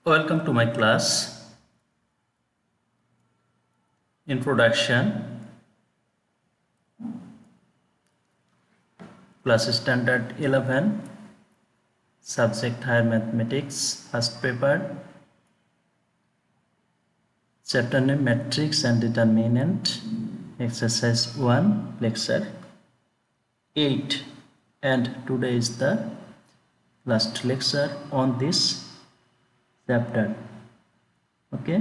Welcome to my class. Introduction. Class Standard 11. Subject Higher Mathematics. First paper. Chapter name Matrix and Determinant. Exercise 1. Lecture 8. And today is the last lecture on this chapter. Okay.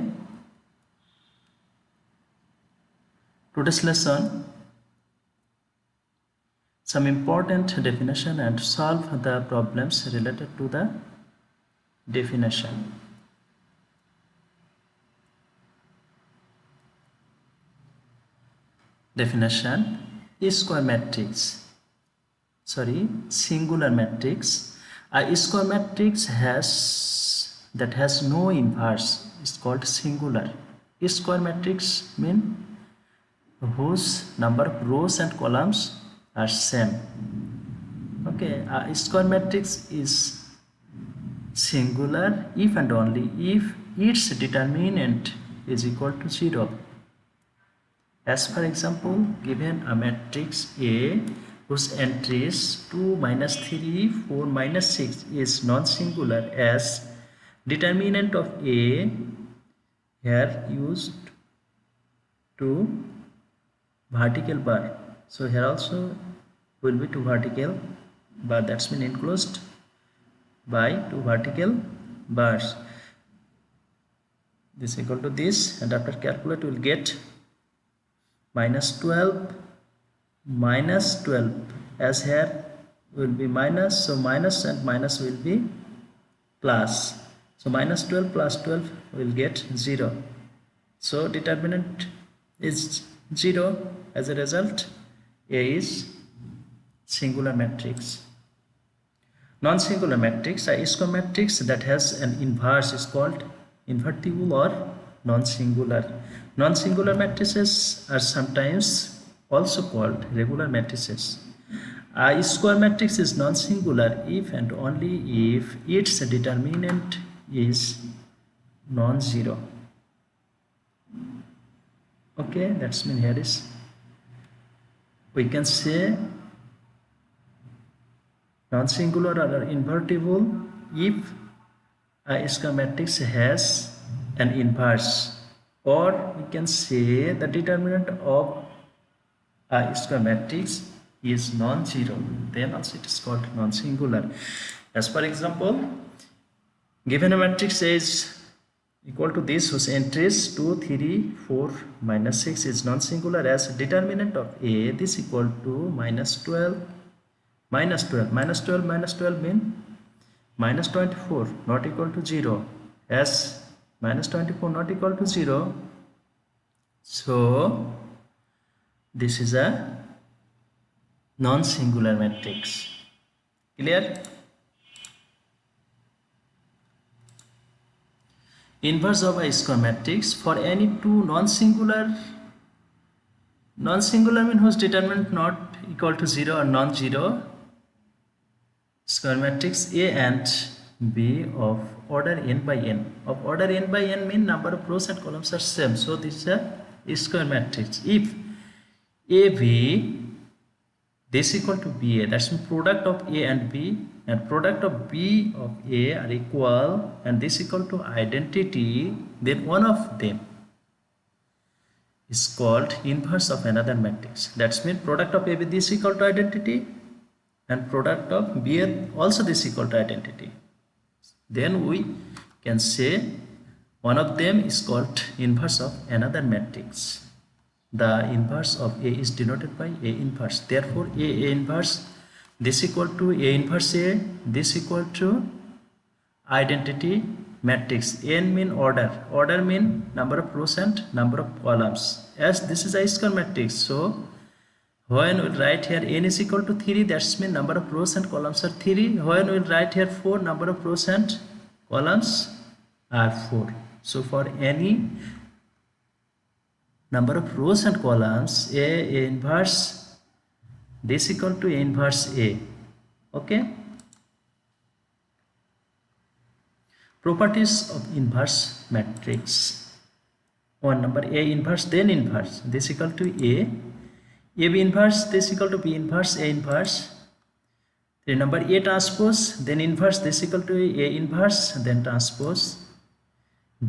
Today's lesson, some important definition and solve the problems related to the definition. Definition: square matrix. Singular matrix. A square matrix that has no inverse is called singular. Square matrix means whose number of rows and columns are same. Okay, a square matrix is singular if and only if its determinant is equal to 0. As for example, given a matrix A whose entries 2, -3, 4, -6 is non-singular, as determinant of A here used to vertical bar. So here also will be 2 vertical bar, that's been enclosed by 2 vertical bars. This equal to this, and after calculate we will get -12 -12, as here will be minus, so minus and minus will be plus. So -12 plus 12 will get 0. So determinant is 0. As a result, A is singular matrix. Non-singular matrix, a square matrix that has an inverse is called invertible or non-singular. Non-singular matrices are sometimes also called regular matrices. A square matrix is non-singular if and only if its determinant is non-zero. Okay, that's mean here is, we can say non-singular or invertible if a square matrix has an inverse, or we can say the determinant of a square matrix is non-zero, then also it is called non-singular. As for example, given a matrix is equal to this whose entries 2, 3, 4, -6 is non-singular, as determinant of A this equal to -12, -12 mean -24 not equal to 0, as -24 not equal to 0, so this is a non-singular matrix. Clear? Inverse of a square matrix for any two non-singular mean whose determinant not equal to 0 or non-zero square matrix A and B of order n by n. Of order n by n mean number of rows and columns are same, so this is a square matrix. If AB this equal to BA, that's mean product of A and B and product of B of A are equal, and this equal to identity, then one of them is called inverse of another matrix. That's mean product of AB this equal to identity and product of BA also this equal to identity. Then we can say one of them is called inverse of another matrix. The inverse of A is denoted by A inverse. Therefore, A inverse this equal to A inverse A, this equal to identity matrix. N mean order. Order mean number of rows and number of columns. As this is a square matrix, so when we write here n is equal to 3, that's mean number of rows and columns are 3. When we write here 4, number of rows and columns are 4. So for any number of rows and columns, A inverse this equal to A inverse A. Okay. Properties of inverse matrix. One number A inverse, then inverse. This equal to A. AB inverse, this equal to B inverse, A inverse. The number A transpose, then inverse, this equal to A inverse, then transpose.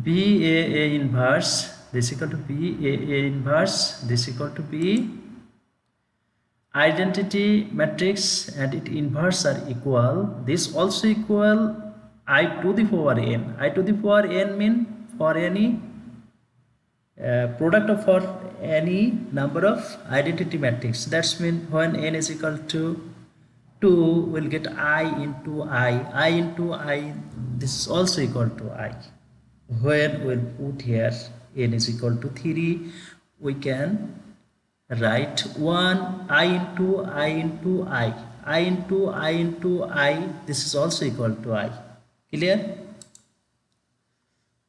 B A inverse, this equal to B A inverse, this equal to B. Identity matrix and its inverse are equal. This also equal I to the power n. I to the power n mean for any product of for any number of identity matrix. That's mean when n is equal to 2, we'll get I into I into I. This is also equal to I. When we'll put here n is equal to 3, we can write 1 I into I into I into I into I. This is also equal to I. Clear?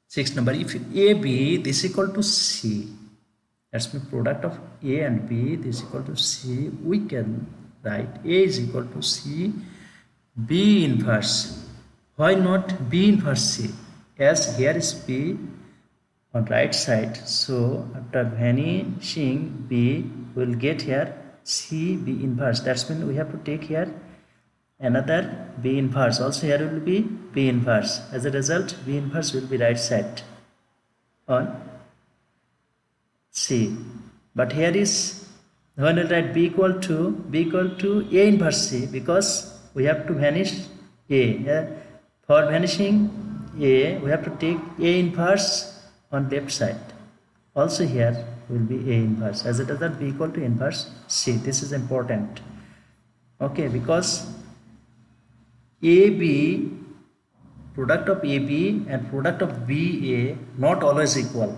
6th number, if AB this equal to C, that's the product of A and B, this equal to C, we can write A is equal to C, B inverse. Why not B inverse C? As here is B on right side, so after vanishing B, we will get here C B inverse. That's mean we have to take here another B inverse. Also here will be B inverse. As a result, B inverse will be right side on C. But here is when we write B equal to A inverse C, because we have to vanish A. For vanishing A, we have to take A inverse on left side. Also here will be A inverse. As a result, B equal to inverse C. This is important. Okay, because AB, product of AB and product of BA not always equal.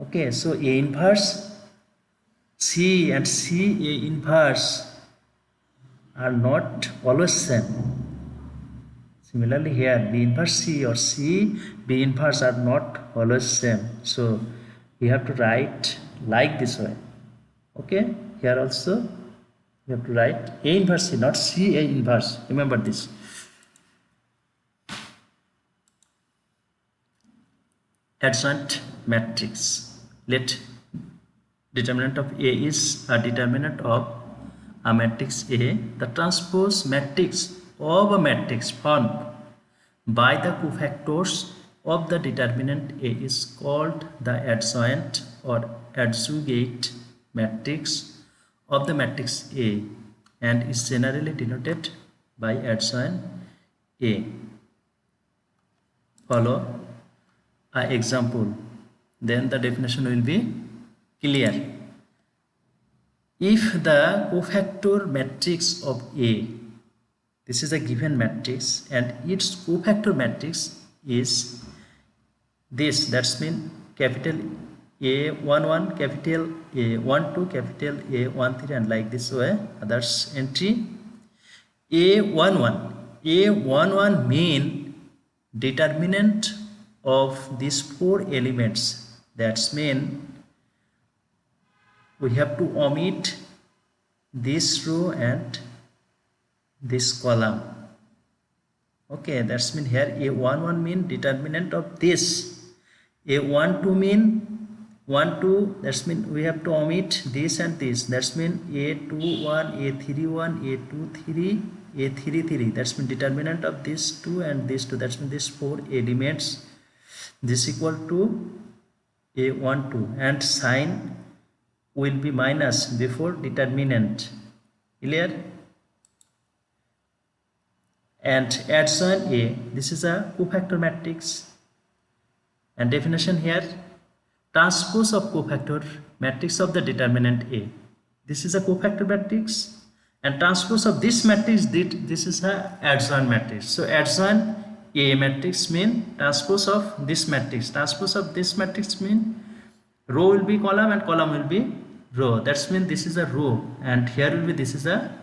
Okay, so A inverse C and CA inverse are not always same. Similarly here B inverse C or C B inverse are not always same. So we have to write like this way. Okay, here also we have to write A inverse C, not C A inverse. Remember this. Adjoint matrix. Let determinant of A is a determinant of a matrix A. The transpose matrix of a matrix formed by the cofactors of the determinant A is called the adjoint or adjugate matrix of the matrix A and is generally denoted by adjoint A. Follow an example, then the definition will be clear. If the cofactor matrix of A, this is a given matrix and its cofactor matrix is this, that's mean capital A11, capital A12, capital A13 and like this way others entry. A11 mean determinant of these 4 elements. That's mean we have to omit this row and this column. Okay, that's mean here A11 mean determinant of this. A12 mean 1 2, that's mean we have to omit this and this. That's mean A21, A31, A23, A33. That's mean determinant of this 2 and this 2. That's mean these 4 elements. This equal to A12 and sign will be minus before determinant. Clear? And adjoint A, this is a cofactor matrix. And definition here, transpose of cofactor matrix of the determinant A. This is a cofactor matrix and transpose of this matrix, this is a adjoint matrix. So adjoint A matrix mean transpose of this matrix. Transpose of this matrix mean row will be column and column will be row. That's mean this is a row and here will be this is a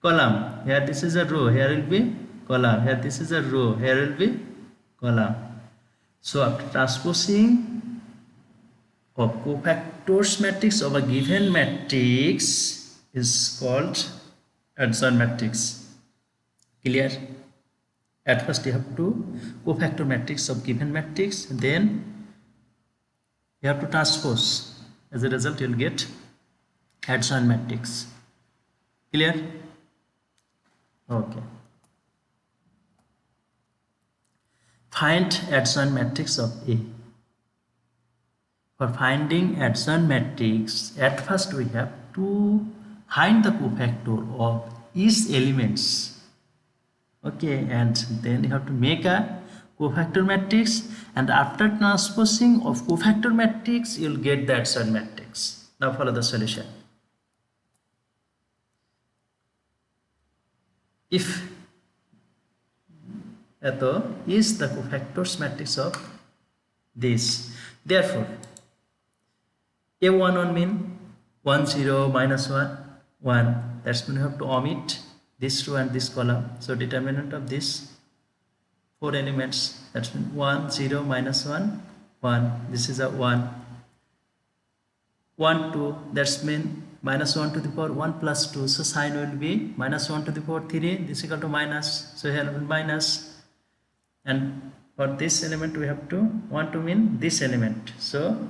column. Here this is a row, here will be column. Here this is a row, here will be column. So after transposing of cofactors matrix of a given matrix is called adjoint matrix. Clear? At first you have to cofactor matrix of given matrix, then you have to transpose. As a result, you will get adjoint matrix. Clear? Okay. Find adjoint matrix of A. For finding adjoint matrix, at first we have to find the cofactor of each elements. Okay, and then you have to make a cofactor matrix, and after transposing of cofactor matrix, you'll get the adjoint matrix. Now follow the solution. If is the cofactors matrix of this, therefore A11 mean 1 0 minus 1 1, that's mean you have to omit this row and this column. So determinant of this 4 elements, that's mean 1 0 minus 1 1, this is a 1 1 2, that's mean minus 1 to the power 1 plus 2, so sign will be minus 1 to the power 3, this is equal to minus, so here will be minus. And for this element we have to want to mean this element, so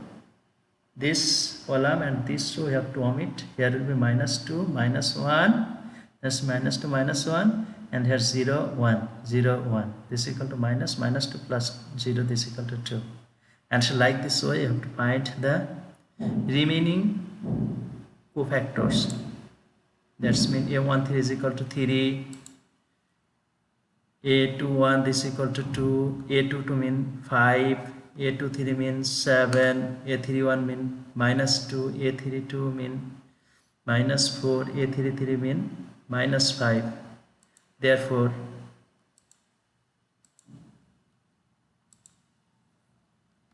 this column and this row we have to omit. Here will be minus 2 minus 1, that's minus 2 minus 1, and here 0 1 0 1, this is equal to minus 2 plus 0, this is equal to 2. And so like this way you have to find the remaining cofactors. That's mean A13 is equal to 3, A21 this is equal to 2, A22 mean 5, A23 means 7, A31 mean minus 2, A32 mean minus 4, A33 mean minus 5. Therefore,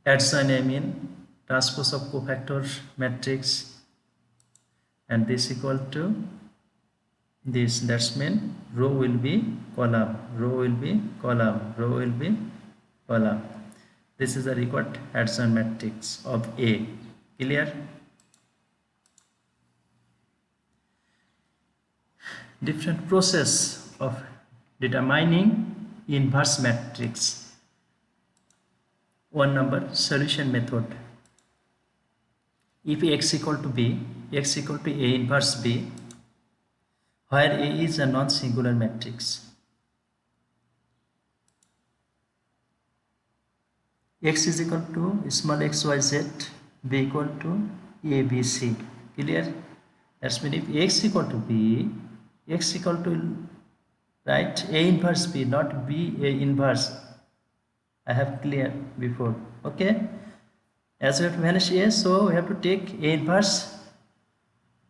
adjoint I mean transpose of cofactor matrix, and this equal to this, that's mean row will be column, row will be column, row will be column. This is the required adjoint matrix of A. Clear? Different process of determining inverse matrix. 1 number solution method. If x equal to b, x equal to A inverse b, where A is a non-singular matrix. X is equal to small x, y, z, b equal to A, B, C. Clear? That's mean if x equal to b, x equal to, right, A inverse b, not b A inverse. I have clear before. Okay? As we have to vanish A, so we have to take A inverse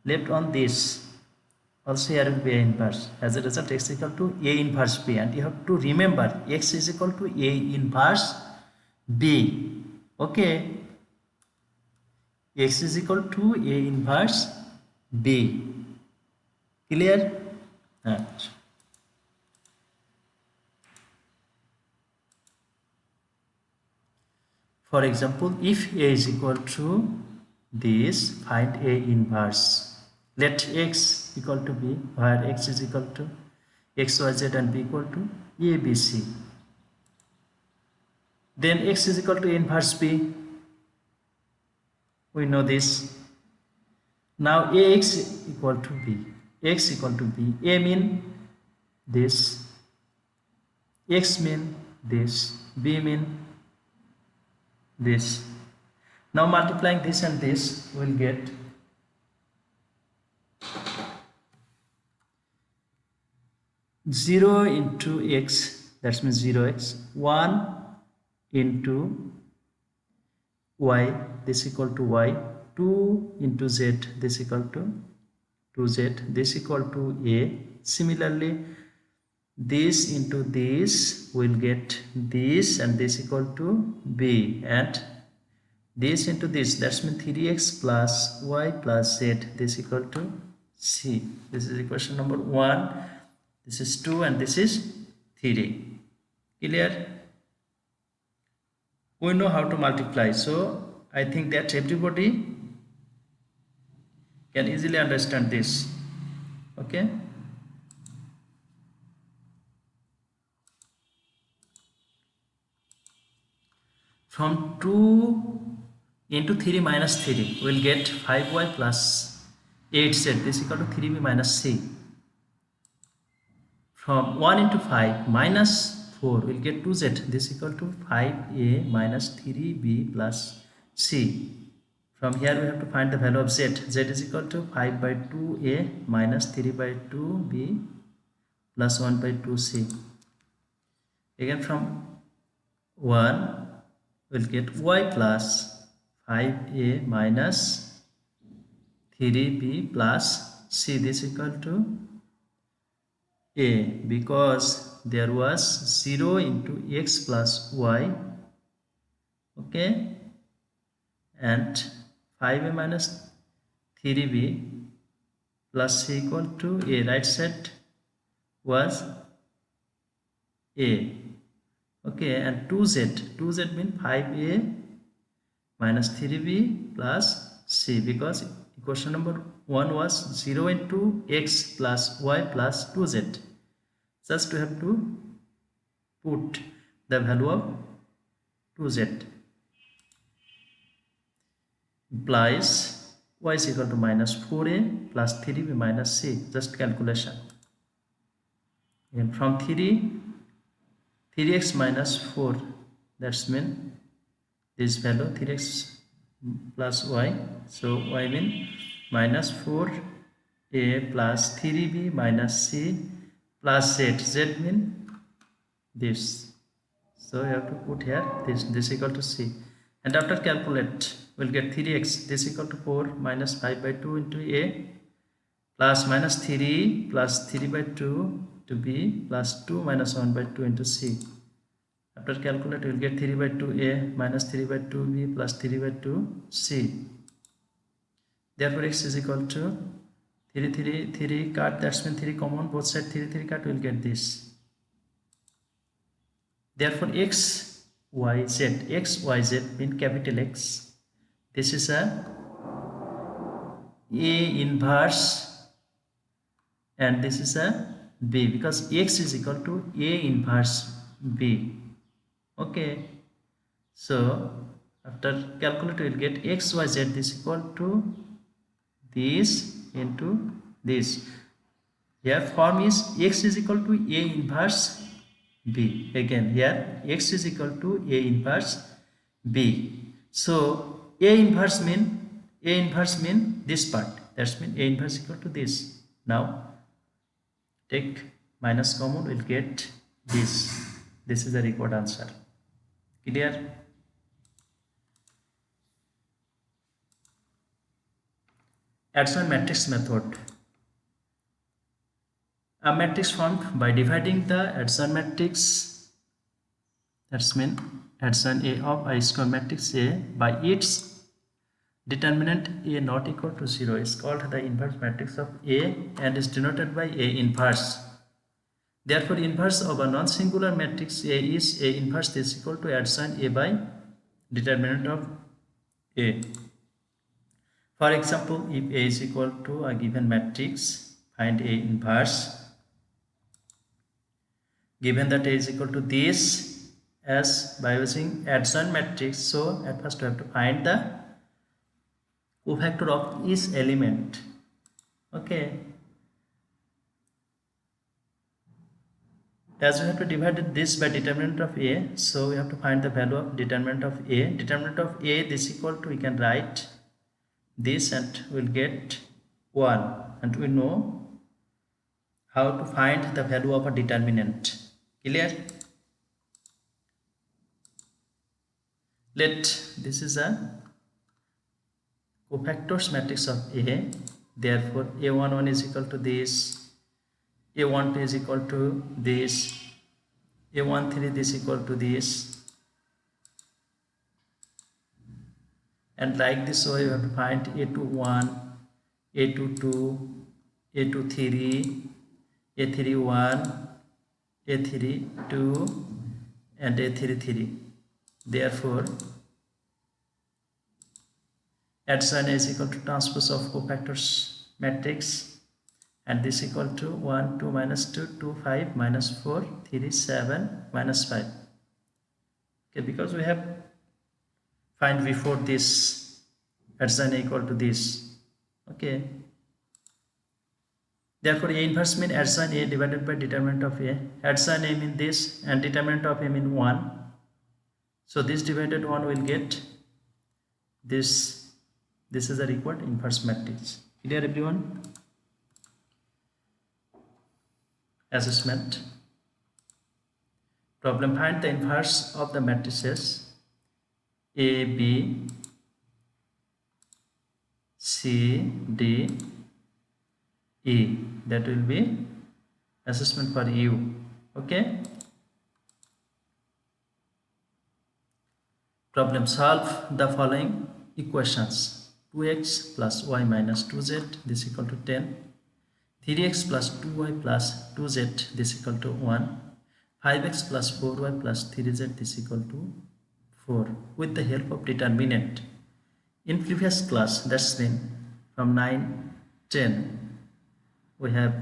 left on this. Also here will be A inverse. As a result, x equal to A inverse b, and you have to remember x is equal to A inverse b. Okay, x is equal to A inverse b. Clear? For example, if A is equal to this, find A inverse. Let x equal to b, where x is equal to x, y, z, and b equal to A, B, C. Then x is equal to A inverse b. We know this. Now Ax equal to b. X equal to b. A mean this. X mean this. B mean this. Now multiplying this and this, we will get 0 into x, that means 0x, 1 into y, this equal to y, 2 into z, this equal to 2z, this equal to a. Similarly, this into this will get this, and this equal to b, and this into this, that's mean 3x plus y plus z, this equal to c. This is equation number 1. This is 2 and this is 3. Clear? We know how to multiply, so I think that everybody can easily understand this. Okay? From 2 into 3 minus 3, we'll get 5y plus 8z. This is equal to 3b minus c. From 1 into 5 minus 4, we'll get 2z. This is equal to 5a minus 3b plus c. From here we have to find the value of z. Z is equal to 5 by 2a minus 3 by 2b plus 1 by 2c. Again from 1 we'll get y plus 5a minus 3b plus c. This is equal to a, because there was 0 into x plus y, okay, and 5a minus 3b plus c equal to a. Right side was a, okay, and 2z means 5a minus 3b plus c, because equation number 1 was 0 into x plus y plus 2z. Just we have to put the value of 2z. Implies y is equal to minus 4a plus 3b minus c. Just calculation. And from 3x minus 4, that's mean this value 3x plus y. So y mean minus 4a plus 3b minus c plus z. Z mean this. So you have to put here this equal to c. And after calculate, we'll get 3x. This equal to 4 minus 5 by 2 into a plus minus 3 plus 3 by 2 to b plus 2 minus 1 by 2 into c. After calculate, we will get 3 by 2a minus 3 by 2b plus 3 by 2c. Therefore, x is equal to 3 cut, that's mean 3 common, both side 3 cut, we will get this. Therefore, x, y, z mean capital X. This is a inverse and this is a b, because x is equal to a inverse b. Okay, so after calculate we will get x, y, z is equal to this into this. Here form is x is equal to a inverse b. Again here x is equal to a inverse b. So a inverse mean this part. That's mean a inverse equal to this. Now take minus common, we'll get this. This is the required answer. Clear? Addition matrix method. A matrix formed by dividing the addition matrix, that's mean addition A of I square matrix A by its determinant A not equal to 0 is called the inverse matrix of A and is denoted by A inverse. Therefore, inverse of a non-singular matrix A is A inverse is equal to addition A by determinant of A. For example, if A is equal to a given matrix, find A inverse. Given that A is equal to this as by using addition matrix, so at first we have to find the cofactor of each element. Okay. As we have to divide this by determinant of A, so we have to find the value of determinant of A. Determinant of A, this equal to, we can write this and we'll get 1. And we know how to find the value of a determinant. Clear? This is a cofactors matrix of A. Therefore, A11 is equal to this. A12 is equal to this, A13 is equal to this, and like this way you have to find A21, A22, A23, A31, A32 and A33. Therefore, addition is equal to transpose of cofactors matrix. And this equal to 1, 2, minus 2, 2, 5, minus 4, 3, 7, minus 5. Okay, because we have find before this at sign equal to this. Okay, therefore A inverse mean at sign A divided by determinant of A. At sign A mean this and determinant of A mean 1. So this divided 1 will get this. This is the required inverse matrix. Clear everyone? Assessment problem: find the inverse of the matrices A, B, C, D, E. That will be assessment for you. Okay, problem: solve the following equations: 2x plus y minus 2z this equal to 10, 3x plus 2y plus 2z this equal to 1, 5x plus 4y plus 3z this equal to 4 with the help of determinant. In previous class, that's been from 9, 10, we have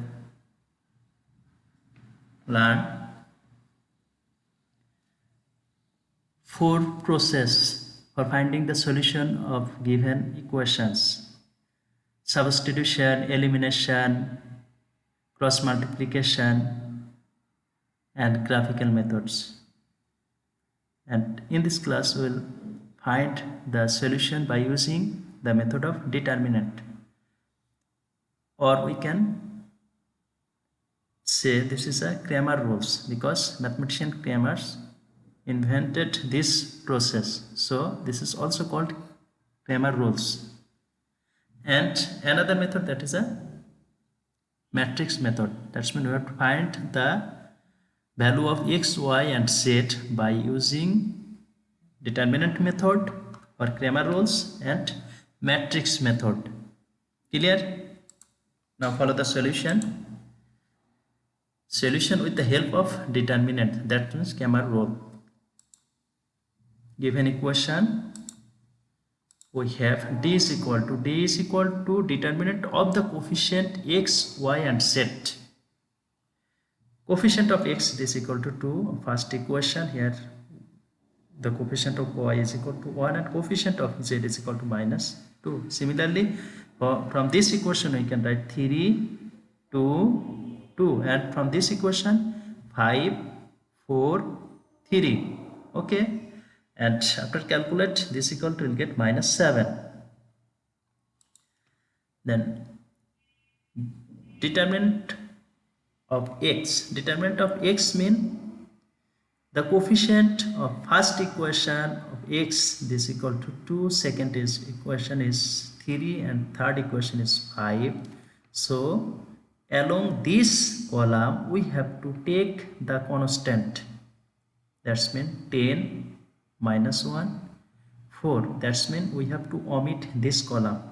learned 4 process for finding the solution of given equations: substitution, elimination, cross multiplication, and graphical methods. And in this class we will find the solution by using the method of determinant, or we can say this is a Cramer rules, because mathematician Cramer invented this process, so this is also called Cramer rules. And another method, that is a matrix method. That's mean we have to find the value of x, y, and z by using determinant method or Cramer rules and matrix method. Clear? Now follow the solution. Solution with the help of determinant, that means Cramer rule. Given equation, we have d is equal to determinant of the coefficient x, y, and z. Coefficient of x is equal to 2. First equation, here the coefficient of y is equal to 1 and coefficient of z is equal to minus 2. Similarly, from this equation we can write 3, 2, 2, and from this equation 5, 4, 3. Okay, and after calculate this equal to, will get minus 7. Then determinant of x mean the coefficient of first equation of x, this equal to 2, second equation is 3, and third equation is 5. So along this column we have to take the constant, that's mean 10 minus 1, 4. That's mean we have to omit this column,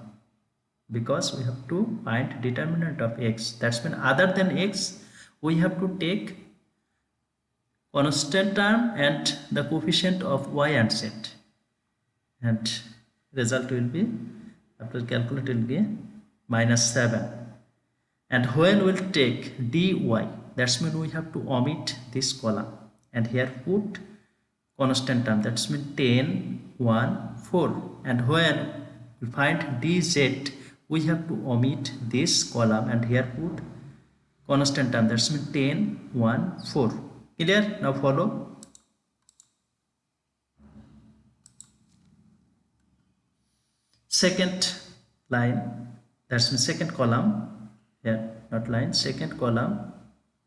because we have to find determinant of x. That's mean other than x we have to take constant term and the coefficient of y and z, and result will be, after calculate, will be minus 7. And when we'll take dy, that's mean we have to omit this column and here put constant term, that's mean 10, 1, 4. And when we find dz, we have to omit this column and here put constant term, that's mean 10, 1, 4. Clear? Now follow. Second line, that's mean second column, here not line, second column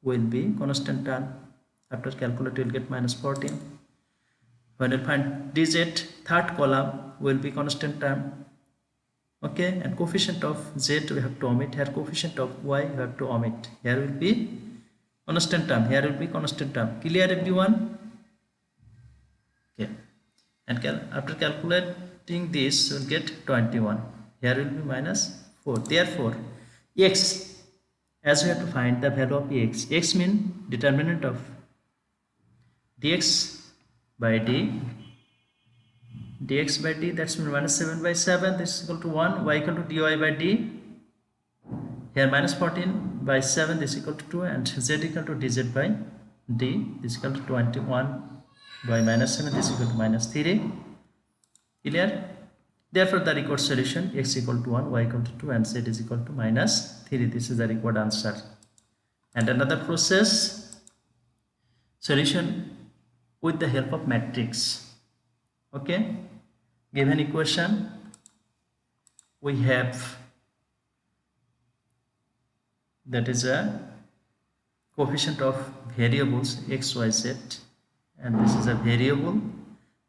will be constant term. After calculate, you'll get minus 14. When you find dz, third column will be constant term. Okay, and coefficient of z we have to omit, here coefficient of y we have to omit, here will be constant term, here will be constant term. Clear everyone? Okay, and after calculating this you will get 21, here will be minus 4. Therefore x, as we have to find the value of x mean determinant of dx by d, that's mean minus 7 by 7, this is equal to 1, y equal to dy by d, here minus 14 by 7, this is equal to 2, and z equal to dz by d, this is equal to 21 by minus 7, this is equal to minus 3. Clear? Therefore the required solution x equal to 1, y equal to 2 and z is equal to -3. This is the required answer. And another process, solution with the help of matrix. Okay, given equation we have, that is a coefficient of variables x, y, z, and this is a variable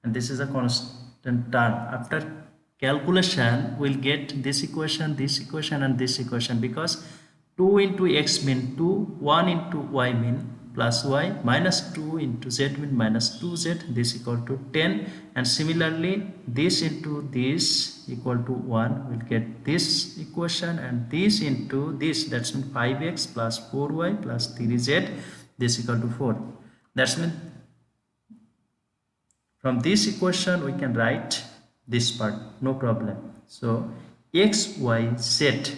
and this is a constant term. After calculation we'll get this equation and this equation, because 2 into x mean 2, 1 into y mean plus y, minus 2 into z mean minus 2z, this equal to 10, and similarly this into this equal to 1, we'll get this equation, and this into this, that's mean 5x plus 4y plus 3z, this equal to 4. That's mean from this equation we can write this part, no problem. So x, y, z,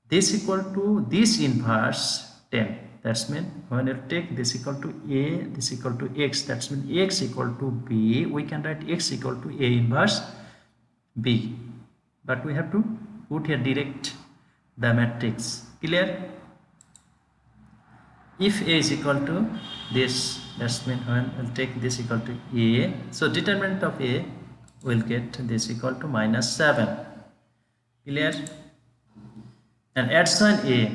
this equal to this inverse 10. That's mean when you take this equal to a, this equal to x, that's mean x equal to b, we can write x equal to a inverse b, but we have to put here direct the matrix. Clear? If a is equal to this, that's mean when we'll take this equal to a, so determinant of a will get this equal to -7. Clear? And add sign a,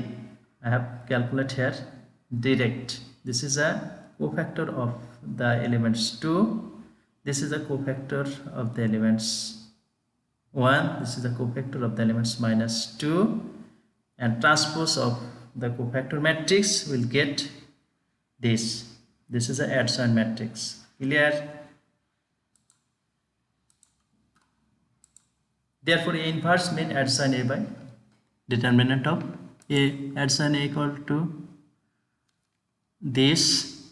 I have calculated here direct. This is a cofactor of the elements 2, this is a cofactor of the elements 1, this is a cofactor of the elements -2, and transpose of the cofactor matrix will get this. This is a add sign matrix. Clear? Therefore a inverse mean add sign a by determinant of a, add sign a equal to this,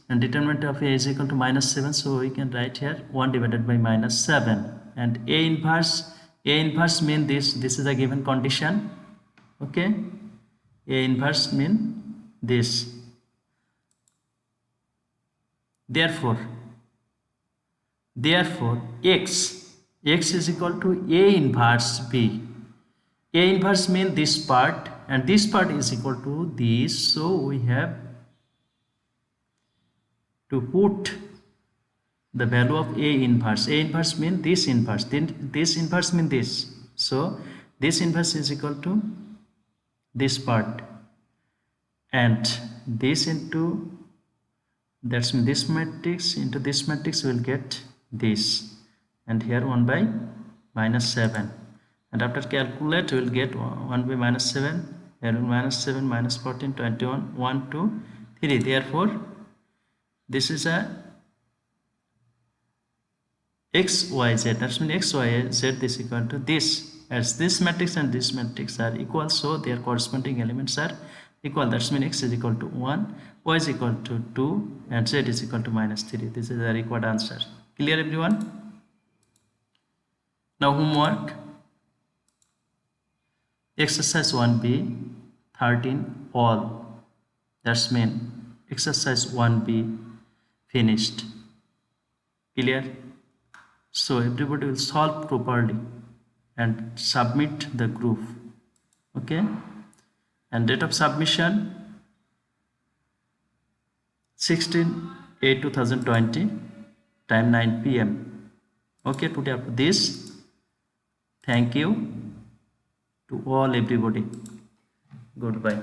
and determinant of a is equal to -7, so we can write here 1 divided by -7, and a inverse mean this is a given condition. Okay, a inverse mean this. Therefore x is equal to a inverse b. A inverse mean this part, and this part is equal to this, so we have to put the value of a inverse. A inverse mean this inverse, then this inverse mean this, so this inverse is equal to this part, and this into, that's mean this matrix into this matrix will get this, and here 1 by -7, and after calculate we will get 1 by -7, here -7 -14 21 1 2 3. Therefore this is a x, y, z, that's mean x, y, z is equal to this, as this matrix and this matrix are equal, so their corresponding elements are equal. That's mean x is equal to 1, y is equal to 2, and z is equal to -3. This is the required answer. Clear everyone? Now homework, exercise 1b 13 all, that's mean exercise 1b finished. Clear? So everybody will solve properly and submit the group. Okay, and date of submission 16/8/2020, time 9 p.m. Okay, today after this, thank you to all everybody. Goodbye.